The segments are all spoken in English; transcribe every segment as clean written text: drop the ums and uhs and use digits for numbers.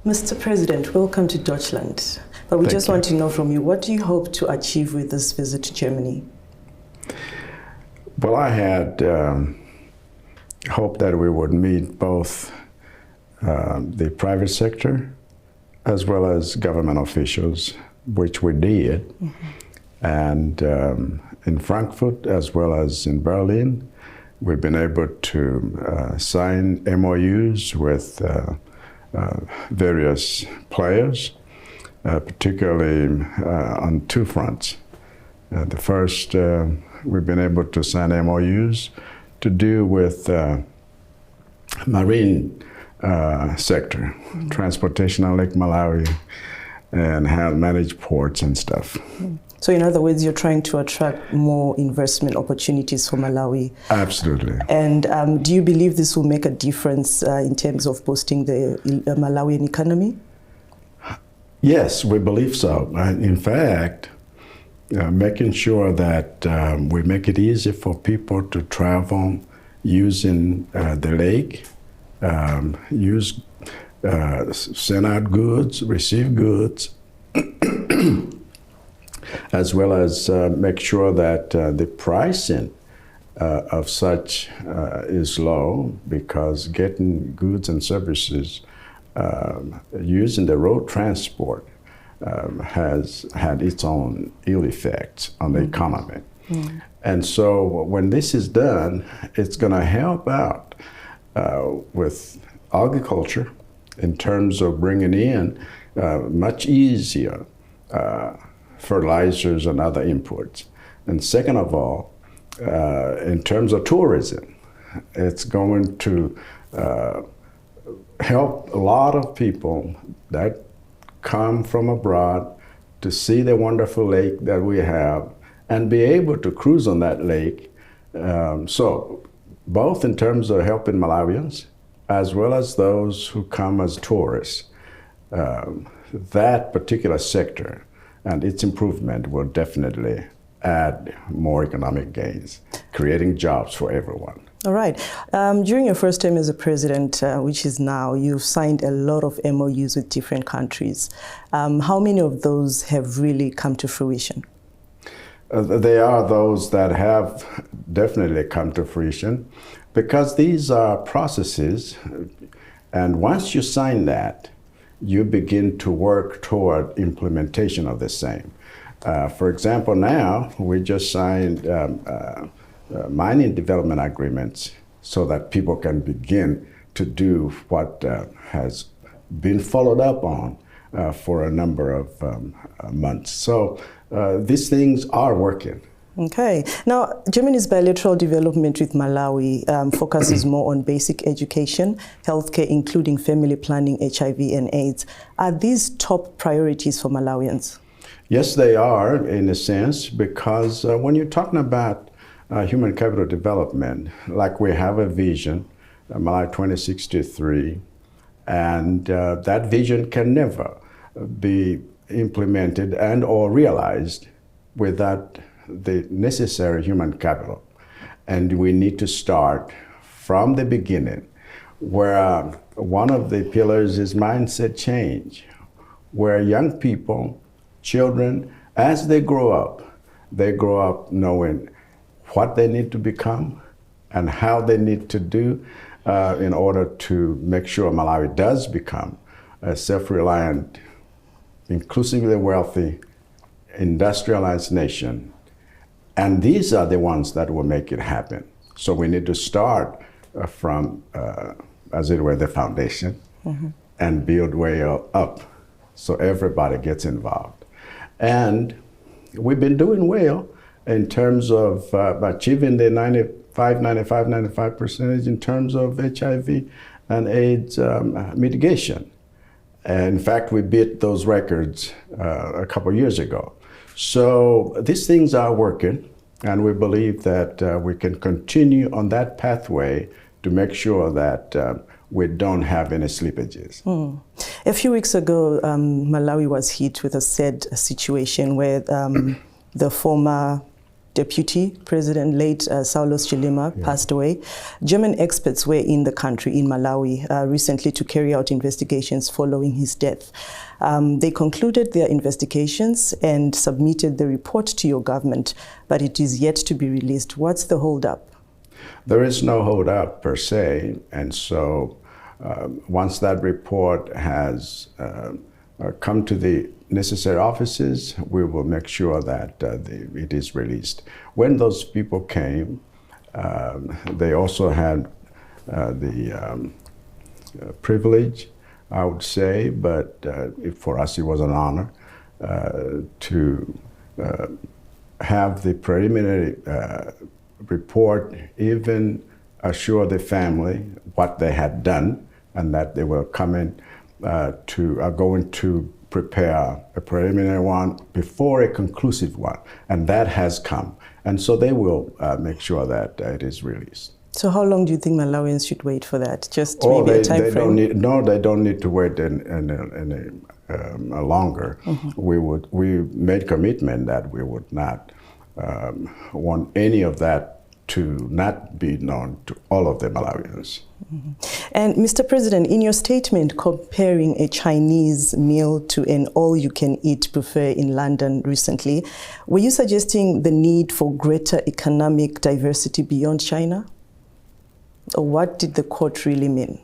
Mr. President, welcome to Deutschland. But we just want to know from you, what do you hope to achieve with this visit to Germany? Well, I had hoped that we would meet both the private sector as well as government officials, which we did. And in Frankfurt as well as in Berlin, we've been able to sign MOUs with various players, particularly on two fronts. The first, we've been able to sign MOUs to do with marine sector, transportation on Lake Malawi, and how to manage ports and stuff. So in other words, you're trying to attract more investment opportunities for Malawi. Absolutely. And do you believe this will make a difference in terms of boosting the Malawian economy? Yes, we believe so. In fact, making sure that we make it easy for people to travel using the lake, send out goods, receive goods, as well as make sure that the pricing of such is low, because getting goods and services using the road transport has had its own ill effects on the economy. And so when this is done, it's going to help out with agriculture in terms of bringing in much easier fertilizers and other imports. And second of all, in terms of tourism, it's going to help a lot of people that come from abroad to see the wonderful lake that we have and be able to cruise on that lake. So both in terms of helping Malawians as well as those who come as tourists, that particular sector and its improvement will definitely add more economic gains, creating jobs for everyone. All right. During your first term as a president, which is now, you've signed a lot of MOUs with different countries. How many of those have really come to fruition? They are those that have definitely come to fruition, because these are processes, and once you sign that, you begin to work toward implementation of the same. For example, now we just signed mining development agreements so that people can begin to do what has been followed up on for a number of months. So these things are working. Okay. Now, Germany's bilateral development with Malawi focuses more on basic education, healthcare, including family planning, HIV and AIDS. Are these top priorities for Malawians? Yes, they are, in a sense, because when you're talking about human capital development, like we have a vision, Malawi 2063, and that vision can never be implemented and or realized without the necessary human capital. And we need to start from the beginning, where one of the pillars is mindset change, where young people, children, as they grow up knowing what they need to become and how they need to do in order to make sure Malawi does become a self-reliant, inclusively wealthy, industrialized nation. And these are the ones that will make it happen. So we need to start from, as it were, the foundation and build way up so everybody gets involved. And we've been doing well in terms of achieving the 95% in terms of HIV and AIDS mitigation. In fact, we beat those records a couple of years ago. So these things are working, and we believe that we can continue on that pathway to make sure that we don't have any slippages. A few weeks ago, Malawi was hit with a sad situation where the former Deputy President, late Saulos Chilima, passed away. German experts were in the country, in Malawi, recently to carry out investigations following his death. They concluded their investigations and submitted the report to your government, but it is yet to be released. What's the holdup? There is no holdup per se, and so once that report has come to the necessary offices, we will make sure that it is released. When those people came, they also had the privilege, I would say, but for us it was an honor to have the preliminary report even assure the family what they had done and that they were coming going to prepare a preliminary one before a conclusive one, and that has come. And so they will make sure that it is released. So how long do you think Malawians should wait for that? Just maybe a time frame? They don't need to wait any longer. Mm-hmm. We made commitment that we would not want any of that to not be known to all of the Malawians. Mm-hmm. And Mr. President, in your statement comparing a Chinese meal to an all-you-can-eat buffet in London recently, were you suggesting the need for greater economic diversity beyond China? Or what did the quote really mean?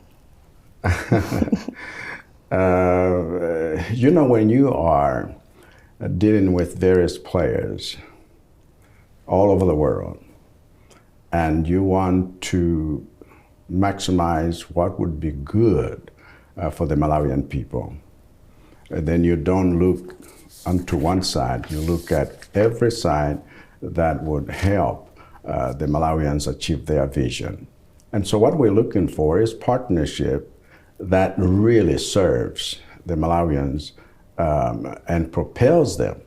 When you are dealing with various players all over the world, and you want to maximize what would be good for the Malawian people, then you don't look onto one side. You look at every side that would help the Malawians achieve their vision. And so what we're looking for is partnership that really serves the Malawians and propels them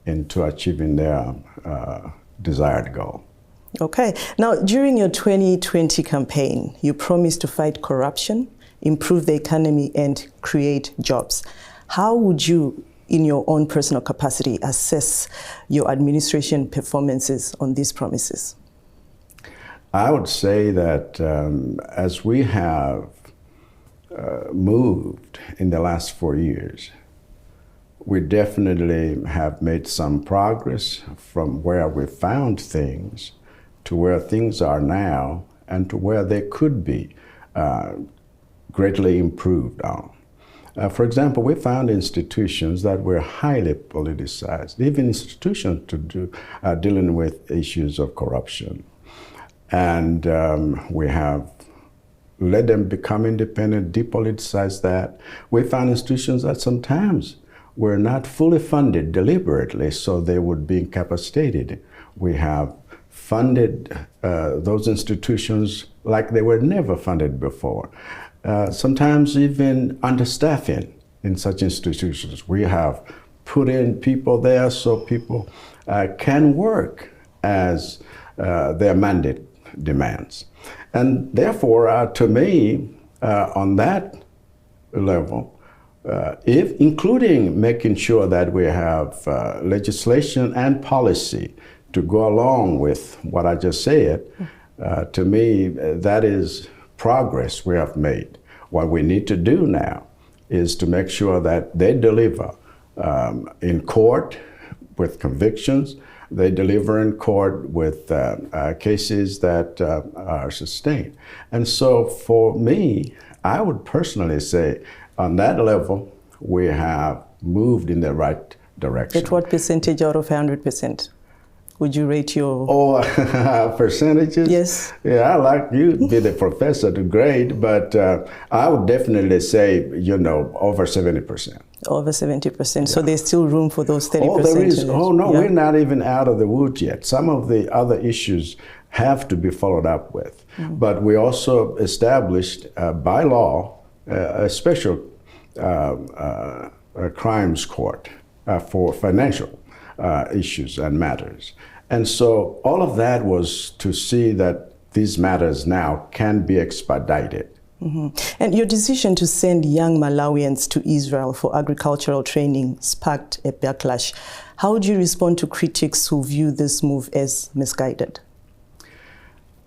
into achieving their desired goal. Okay. Now, during your 2020 campaign, you promised to fight corruption, improve the economy, and create jobs. How would you, in your own personal capacity, assess your administration performances on these promises? I would say that as we have moved in the last 4 years, we definitely have made some progress from where we found things to where things are now and to where they could be greatly improved on. For example, we found institutions that were highly politicized, even institutions dealing with issues of corruption. And we have let them become independent, depoliticize that. We found institutions that sometimes were not fully funded deliberately, so they would be incapacitated. We have funded those institutions like they were never funded before. Sometimes even understaffing in such institutions. We have put in people there so people can work as their mandate demands. And therefore, to me, on that level, including making sure that we have legislation and policy to go along with what I just said, to me, that is progress we have made. What we need to do now is to make sure that they deliver in court with convictions, they deliver in court with cases that are sustained. And so for me, I would personally say on that level, we have moved in the right direction. At what percentage out of 100%? Would you rate your... percentages? Yes. Yeah, I like you to be the professor to grade, but I would definitely say, over 70%. Over 70%. Yeah. So there's still room for those 30%. Oh, there is. Oh, no, we're not even out of the woods yet. Some of the other issues have to be followed up with. Mm-hmm. But we also established by law a special crimes court for financial issues and matters. And so all of that was to see that these matters now can be expedited And your decision to send young Malawians to Israel for agricultural training sparked a backlash. How would you respond to critics who view this move as misguided?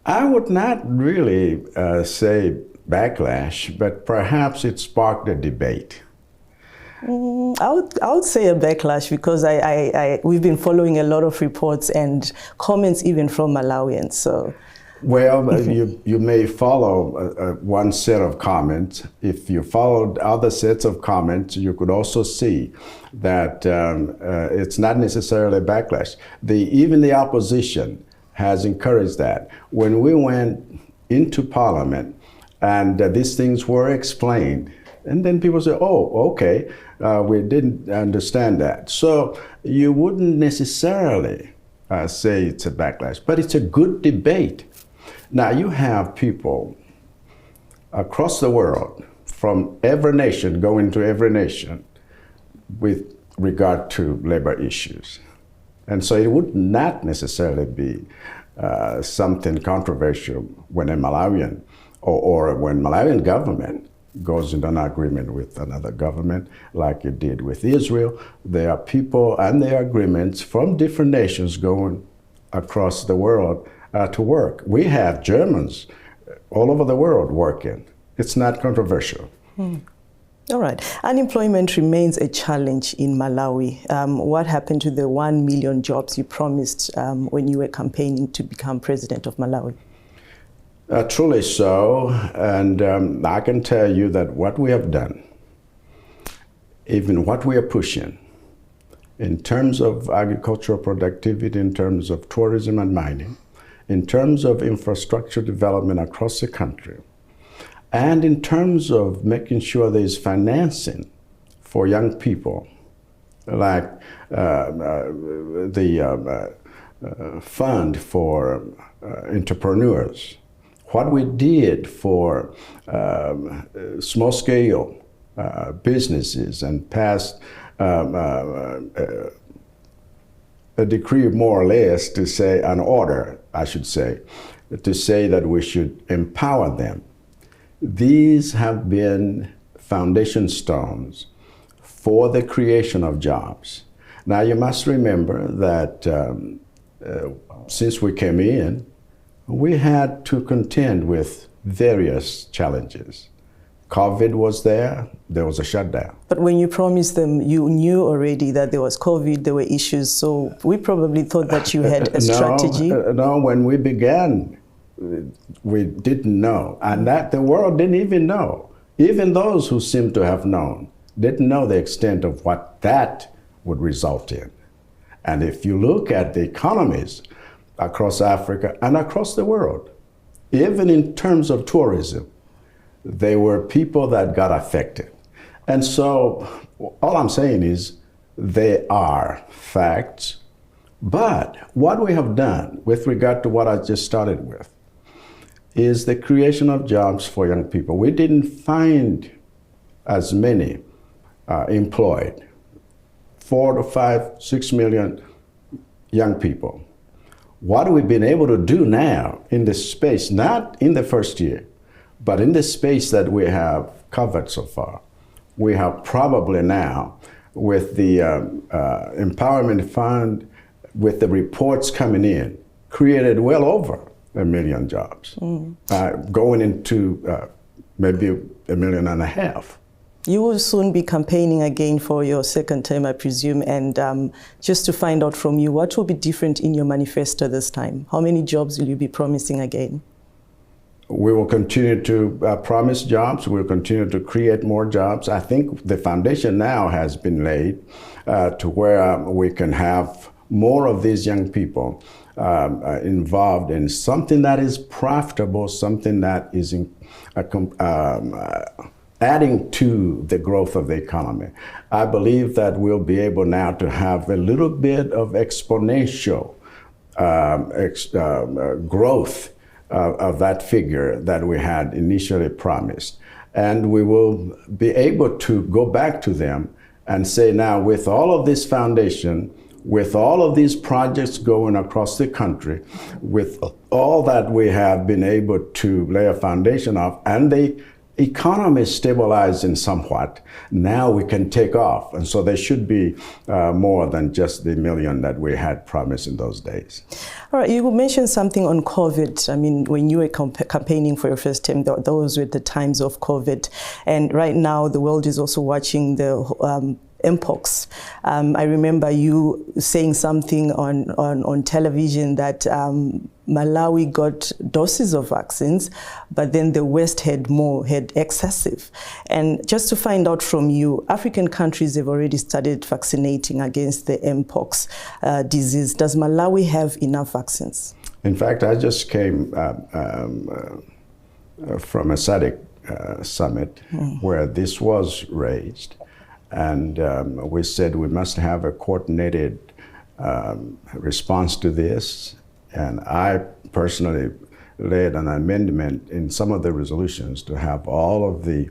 I would not really say backlash, but perhaps it sparked a debate. I would say a backlash because we've been following a lot of reports and comments even from Malawians. So. Well, you may follow one set of comments. If you followed other sets of comments, you could also see that it's not necessarily a backlash. Even the opposition has encouraged that. When we went into Parliament and these things were explained, and then people say, oh, okay, we didn't understand that. So you wouldn't necessarily say it's a backlash, but it's a good debate. Now, you have people across the world from every nation going to every nation with regard to labor issues. And so it would not necessarily be something controversial when a Malawian or when Malawian government goes into an agreement with another government like it did with Israel. There are people and their agreements from different nations going across the world to work. We have Germans all over the world working. It's not controversial. All right. Unemployment remains a challenge in Malawi. What happened to the 1 million jobs you promised when you were campaigning to become president of Malawi? Truly so. And I can tell you that what we have done, even what we are pushing, in terms of agricultural productivity, in terms of tourism and mining, in terms of infrastructure development across the country, and in terms of making sure there is financing for young people, like the fund for entrepreneurs, what we did for small-scale businesses and passed a decree, more or less, to say, an order, I should say, to say that we should empower them. These have been foundation stones for the creation of jobs. Now, you must remember that since we came in, we had to contend with various challenges. COVID was there was a shutdown. But when you promised them, you knew already that there was COVID, there were issues, so we probably thought that you had a strategy. No, when we began, we didn't know, and that the world didn't even know. Even those who seem to have known didn't know the extent of what that would result in. And if you look at the economies across Africa and across the world, even in terms of tourism, there were people that got affected. And so all I'm saying is they are facts. But what we have done with regard to what I just started with is the creation of jobs for young people. We didn't find as many employed, 4 to 5, 6 million young people. What we've been able to do now in this space, not in the first year, but in the space that we have covered so far, we have probably now, with the Empowerment Fund, with the reports coming in, created well over 1 million jobs, going into maybe 1.5 million. You will soon be campaigning again for your second term, I presume, and just to find out from you, what will be different in your manifesto this time? How many jobs will you be promising again? We will continue to promise jobs. We'll continue to create more jobs. I think the foundation now has been laid to where we can have more of these young people involved in something that is profitable, something that is adding to the growth of the economy. I believe that we'll be able now to have a little bit of exponential growth of that figure that we had initially promised. And we will be able to go back to them and say, now, with all of this foundation, with all of these projects going across the country, with all that we have been able to lay a foundation of, and the economy is stabilizing somewhat. Now we can take off. And so there should be more than just the million that we had promised in those days. All right, you mentioned something on COVID. I mean, when you were campaigning for your first term, those were the times of COVID. And right now, the world is also watching the Mpox. I remember you saying something on television that Malawi got doses of vaccines, but then the West had excessive. And just to find out from you, African countries have already started vaccinating against the Mpox disease. Does Malawi have enough vaccines? In fact, I just came from a SADC summit where this was raised. And we said we must have a coordinated response to this. And I personally led an amendment in some of the resolutions to have all of the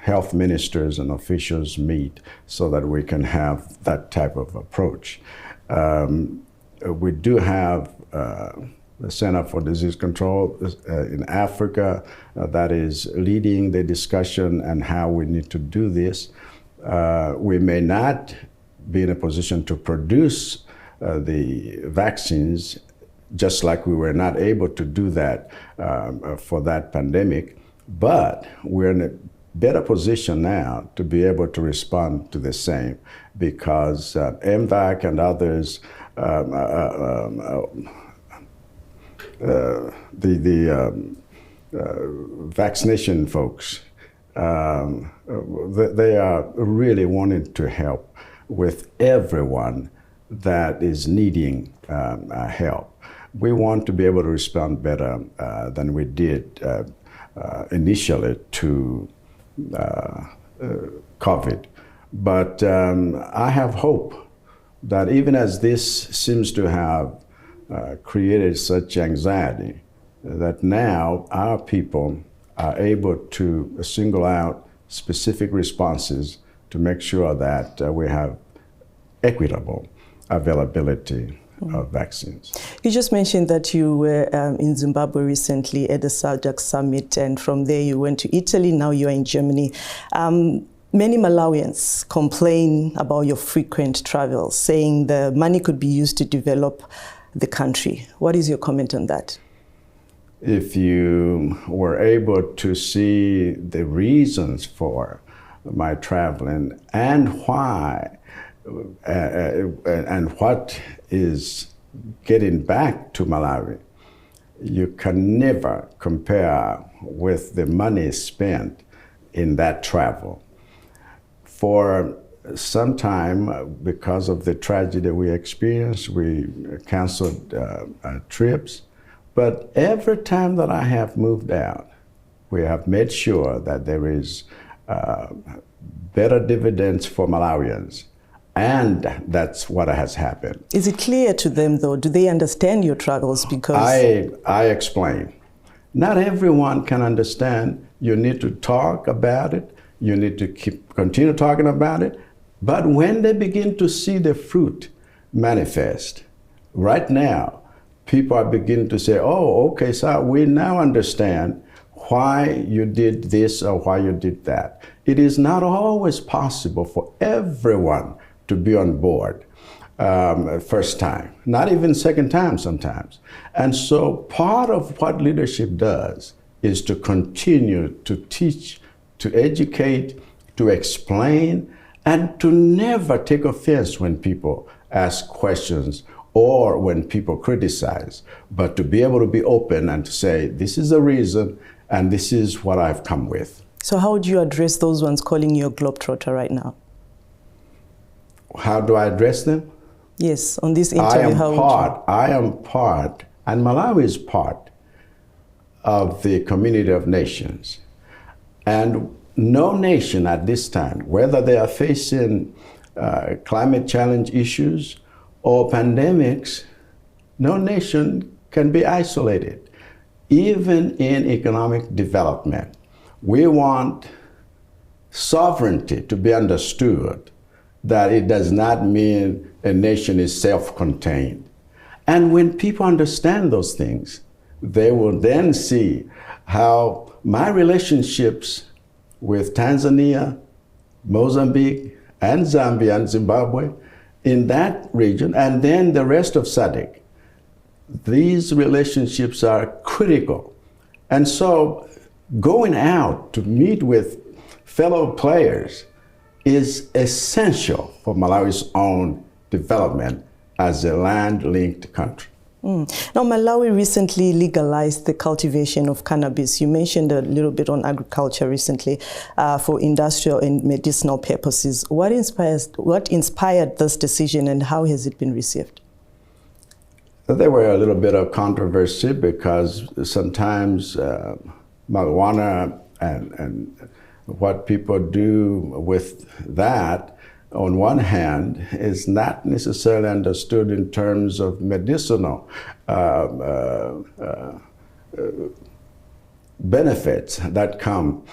health ministers and officials meet so that we can have that type of approach. We do have the Center for Disease Control in Africa that is leading the discussion and how we need to do this. We may not be in a position to produce the vaccines, just like we were not able to do that for that pandemic, but we're in a better position now to be able to respond to the same because MVAC and others vaccination folks, they are really wanting to help with everyone that is needing help. We want to be able to respond better than we did initially to COVID. But I have hope that even as this seems to have created such anxiety, that now our people are able to single out specific responses to make sure that we have equitable availability of vaccines. You just mentioned that you were in Zimbabwe recently at the SADC summit, and from there you went to Italy, now you are in Germany. Many Malawians complain about your frequent travels, saying the money could be used to develop the country. What is your comment on that? If you were able to see the reasons for my traveling and why, and what is getting back to Malawi, you can never compare with the money spent in that travel. For some time, because of the tragedy we experienced, we canceled trips. But every time that I have moved out, we have made sure that there is better dividends for Malawians. And that's what has happened. Is it clear to them, though? Do they understand your struggles? Because I explain. Not everyone can understand. You need to talk about it. You need to continue talking about it. But when they begin to see the fruit manifest, right now, people are beginning to say, oh, okay, so we now understand why you did this or why you did that. It is not always possible for everyone to be on board first time, not even second time sometimes. And so part of what leadership does is to continue to teach, to educate, to explain, and to never take offense when people ask questions or when people criticize, but to be able to be open and to say, this is the reason and this is what I've come with. So how would you address those ones calling you a globetrotter right now? How do I address them? Yes, on this interview, I am part, and Malawi is part of the community of nations. And no nation at this time, whether they are facing climate challenge issues or pandemics, no nation can be isolated. Even in economic development, we want sovereignty to be understood, that it does not mean a nation is self-contained. And when people understand those things, they will then see how my relationships with Tanzania, Mozambique, and Zambia and Zimbabwe in that region, and then the rest of SADC, these relationships are critical. And so going out to meet with fellow players is essential for Malawi's own development as a land-linked country. Now, Malawi recently legalized the cultivation of cannabis. You mentioned a little bit on agriculture recently for industrial and medicinal purposes. What inspired this decision, and how has it been received? There were a little bit of controversy because sometimes marijuana and what people do with that, on one hand, is not necessarily understood in terms of medicinal benefits that come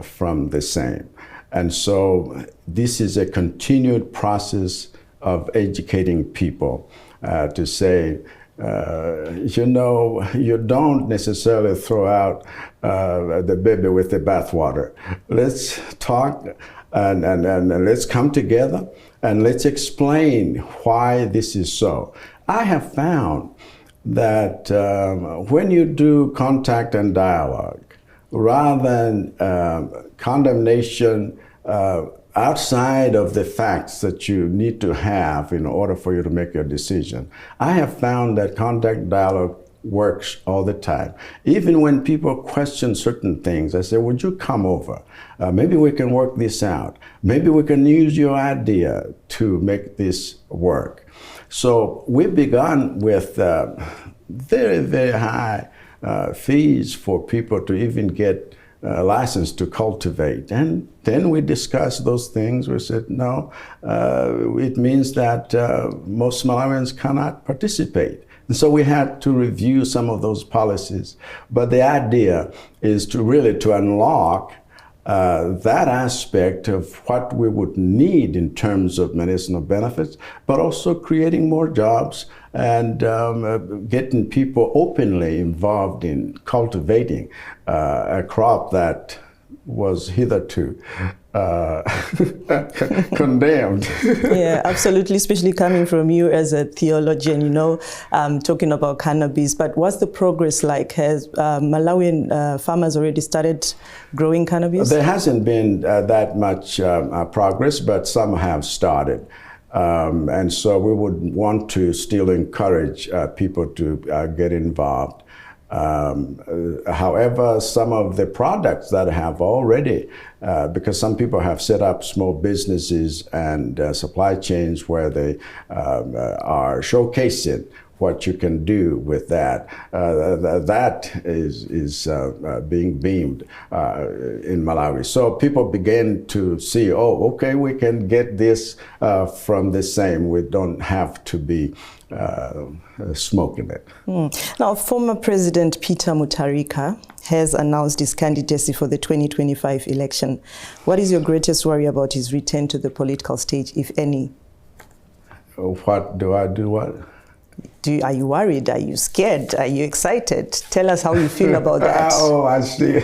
from the same. And so this is a continued process of educating people to say, you know, you don't necessarily throw out the baby with the bathwater. Let's talk and let's come together and let's explain why this is so. I have found that when you do contact and dialogue, rather than condemnation outside of the facts that you need to have in order for you to make your decision, I have found that contact dialogue works all the time. Even when people question certain things, I say, would you come over? Maybe we can work this out. Maybe we can use your idea to make this work. So we've begun with very, very high fees for people to even get a license to cultivate. And then we discussed those things. We said, no, it means that most Malawians cannot participate. And so we had to review some of those policies. But the idea is to really to unlock that aspect of what we would need in terms of medicinal benefits, but also creating more jobs and getting people openly involved in cultivating a crop that was hitherto condemned. Yeah, absolutely, especially coming from you as a theologian, you know, talking about cannabis. But what's the progress like? Has Malawian farmers already started growing cannabis? There hasn't been that much progress, but some have started. And so we would want to still encourage people to get involved. However, some of the products that have already, because some people have set up small businesses and supply chains where they are showcasing what you can do with that. That is being beamed in Malawi. So people begin to see, oh, okay, we can get this from the same. We don't have to be smoking it. Now, former President Peter Mutharika has announced his candidacy for the 2025 election. What is your greatest worry about his return to the political stage, if any? What do I do? What? Are you worried? Are you scared? Are you excited? Tell us how you feel about that. Oh, I see.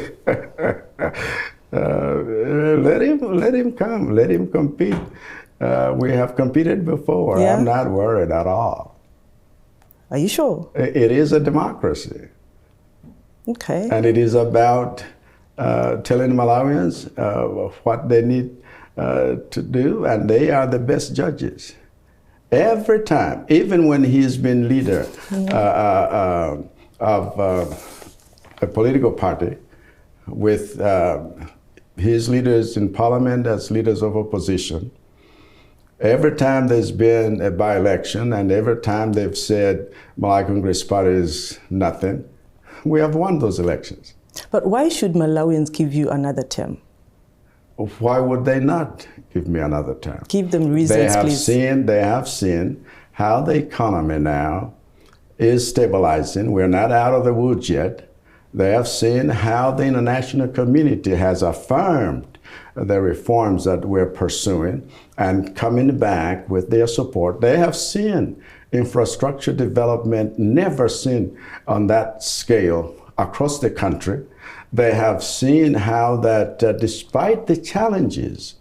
Let him come. Let him compete. We have competed before. Yeah? I'm not worried at all. Are you sure? It is a democracy. Okay. And it is about telling Malawians what they need to do, and they are the best judges. Every time, even when he's been leader of a political party, with his leaders in parliament as leaders of opposition, every time there's been a by-election and every time they've said Malawi Congress Party is nothing, we have won those elections. But why should Malawians give you another term? Why would they not give me another term? Give them reasons, please. They have seen how the economy now is stabilizing. We're not out of the woods yet. They have seen how the international community has affirmed the reforms that we're pursuing and coming back with their support. They have seen infrastructure development never seen on that scale across the country. They have seen how that despite the challenges,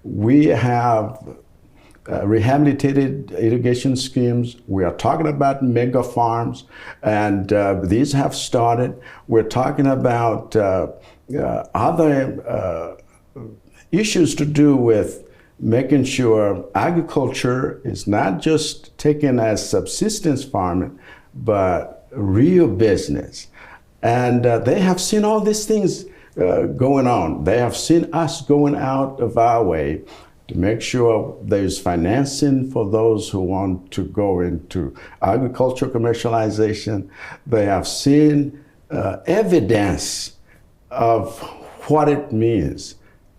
we have rehabilitated irrigation schemes. We are talking about mega farms, and these have started. We're talking about other issues to do with making sure agriculture is not just taken as subsistence farming, but real business. And they have seen all these things going on. They have seen us going out of our way to make sure there's financing for those who want to go into agricultural commercialization. They have seen evidence of what it means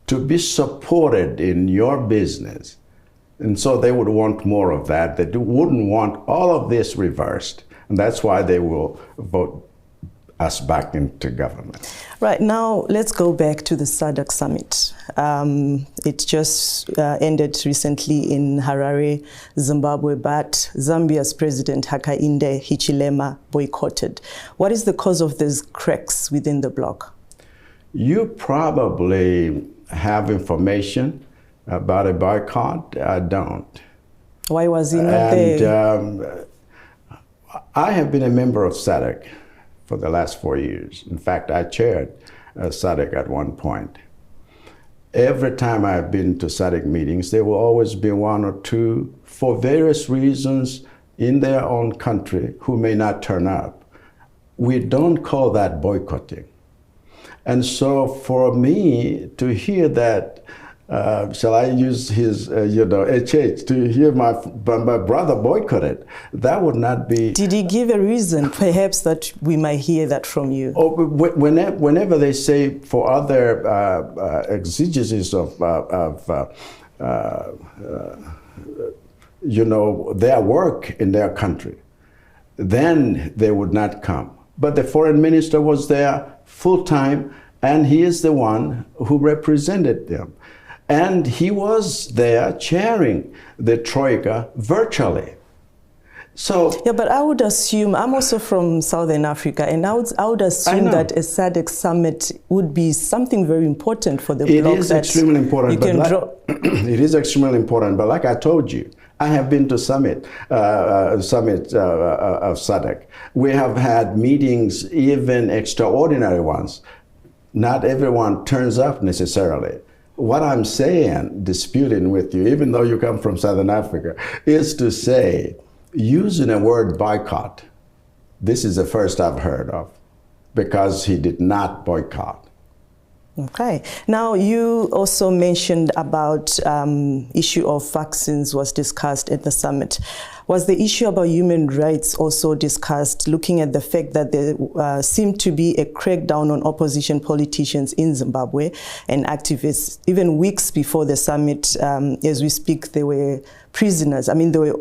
to be supported in your business. And so they would want more of that. They wouldn't want all of this reversed. And that's why they will vote us back into government. Right, now let's go back to the SADC summit. It just ended recently in Harare, Zimbabwe, but Zambia's President Hakainde Hichilema boycotted. What is the cause of these cracks within the bloc? You probably have information about a boycott. I don't. Why was he not there? I have been a member of SADC for the last 4 years. In fact, I chaired SADC at one point. Every time I've been to SADC meetings, there will always be one or two, for various reasons in their own country, who may not turn up. We don't call that boycotting. And so for me to hear that, shall I use his, HH, to hear my brother boycotted, that would not be... Did he give a reason, perhaps, that we might hear that from you? Oh, whenever they say for other exigencies of their work in their country, then they would not come. But the foreign minister was there full-time, and he is the one who represented them. And he was there chairing the Troika virtually. So yeah, but I would assume, I'm also from Southern Africa, and I would assume that a SADC summit would be something very important for the bloc. It is extremely important. It is extremely important, but like I told you, I have been to summit of SADC. We have had meetings, even extraordinary ones. Not everyone turns up necessarily. What I'm saying, disputing with you, even though you come from Southern Africa, is to say, using a word boycott, this is the first I've heard of, because he did not boycott. Okay. Now, you also mentioned about issue of vaccines was discussed at the summit. Was the issue about human rights also discussed, looking at the fact that there seemed to be a crackdown on opposition politicians in Zimbabwe and activists? Even weeks before the summit, as we speak, there were prisoners. I mean, there were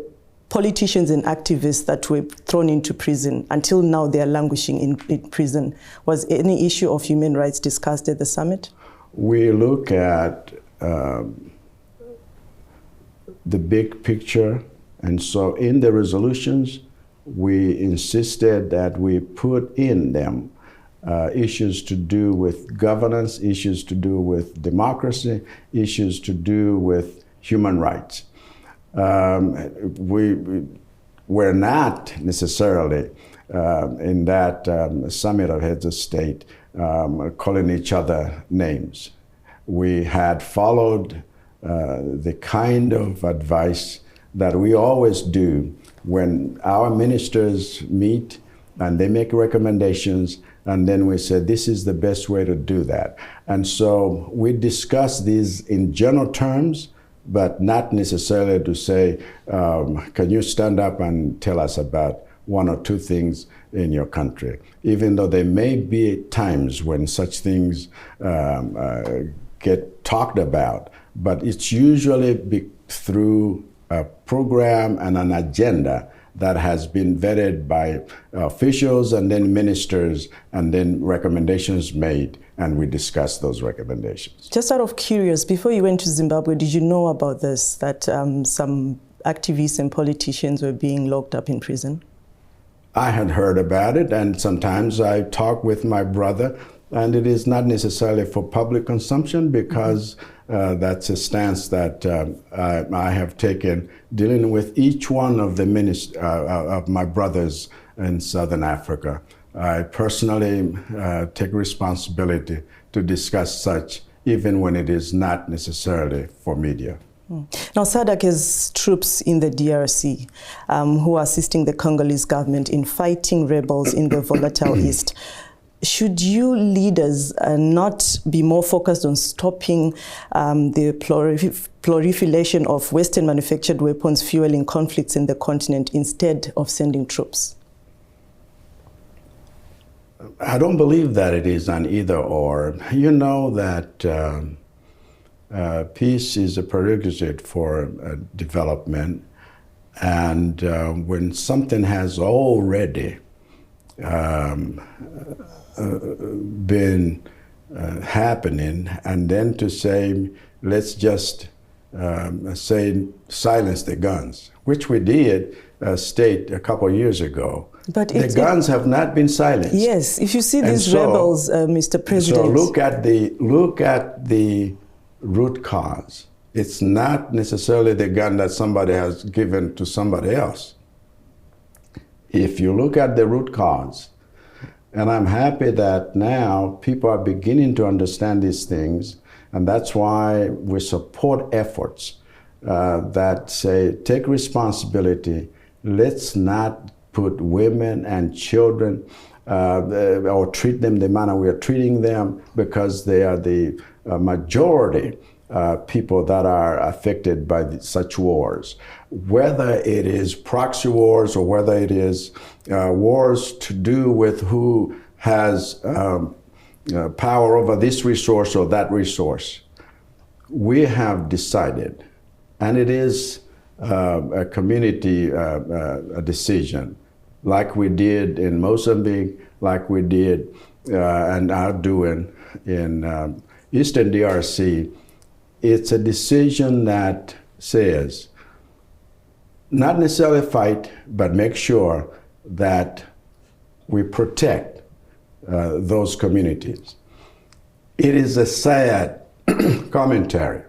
politicians and activists that were thrown into prison. Until now, they are languishing in prison. Was any issue of human rights discussed at the summit? We look at the big picture, and so in the resolutions, we insisted that we put in them issues to do with governance, issues to do with democracy, issues to do with human rights. We're not necessarily in that summit of heads of state calling each other names. We had followed the kind of advice that we always do when our ministers meet and they make recommendations, and then we say, this is the best way to do that. And so we discuss these in general terms, but not necessarily to say, can you stand up and tell us about one or two things in your country, even though there may be times when such things get talked about, but it's usually through a program and an agenda that has been vetted by officials and then ministers, and then recommendations made and we discuss those recommendations. Just out of curious, before you went to Zimbabwe, did you know about this, that some activists and politicians were being locked up in prison? I had heard about it, and sometimes I talk with my brother, and it is not necessarily for public consumption, because that's a stance that I have taken dealing with each one of the of my brothers in Southern Africa. I personally take responsibility to discuss such, even when it is not necessarily for media. Now, SADC has troops in the DRC who are assisting the Congolese government in fighting rebels in the volatile East. Should you leaders not be more focused on stopping the proliferation of Western manufactured weapons fueling conflicts in the continent instead of sending troops? I don't believe that it is an either or. You know that peace is a prerequisite for development, and when something has already been happening, and then to say, let's just say silence the guns, which we did state a couple of years ago. But the guns have not been silenced. Yes, if you see these rebels, Mr. President. So look at the root cause. It's not necessarily the gun that somebody has given to somebody else. If you look at the root cause, and I'm happy that now people are beginning to understand these things, and that's why we support efforts that say, take responsibility. Let's not put women and children or treat them the manner we are treating them, because they are the majority people that are affected by such wars. Whether it is proxy wars or whether it is wars to do with who has power over this resource or that resource, we have decided, and it is a community decision, like we did in Mozambique, like we did and are doing in Eastern DRC. It's a decision that says, not necessarily fight, but make sure that we protect those communities. It is a sad commentary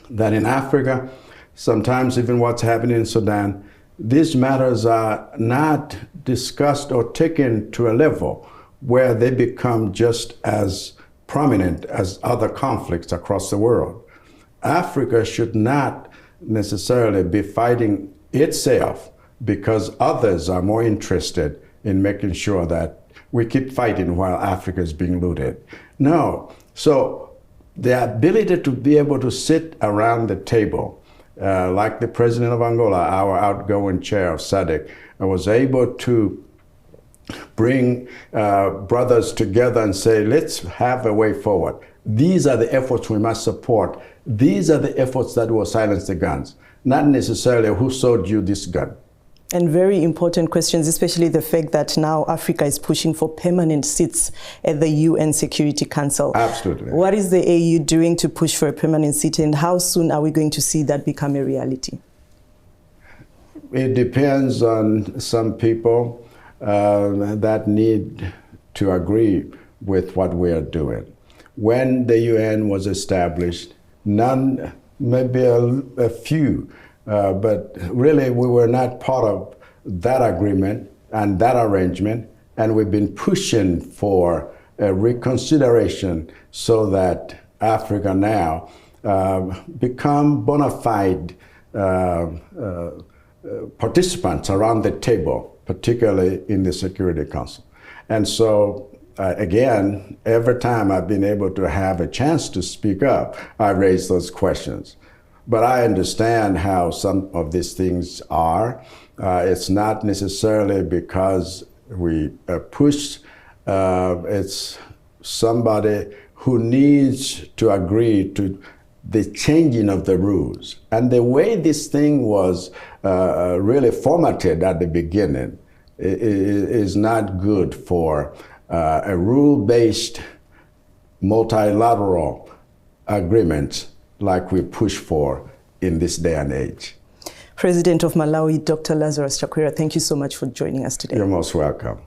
that in Africa, sometimes even what's happening in Sudan, these matters are not discussed or taken to a level where they become just as prominent as other conflicts across the world. Africa should not necessarily be fighting itself because others are more interested in making sure that we keep fighting while Africa is being looted. No. So the ability to be able to sit around the table, like the president of Angola, our outgoing chair of SADC, was able to bring brothers together and say, let's have a way forward. These are the efforts we must support. These are the efforts that will silence the guns, not necessarily who sold you this gun. And very important questions, especially the fact that now Africa is pushing for permanent seats at the UN Security Council. Absolutely. What is the AU doing to push for a permanent seat, and how soon are we going to see that become a reality? It depends on some people that need to agree with what we are doing. When the UN was established, none, maybe a few, but really we were not part of that agreement and that arrangement, and we've been pushing for a reconsideration so that Africa now become bona fide participants around the table, particularly in the Security Council. And so again, every time I've been able to have a chance to speak up, I raise those questions. But I understand how some of these things are. It's not necessarily because we push. It's somebody who needs to agree to the changing of the rules. And the way this thing was really formatted at the beginning is not good for a rule-based multilateral agreements like we push for in this day and age. President of Malawi, Dr. Lazarus Chakwera, thank you so much for joining us today. You're most welcome.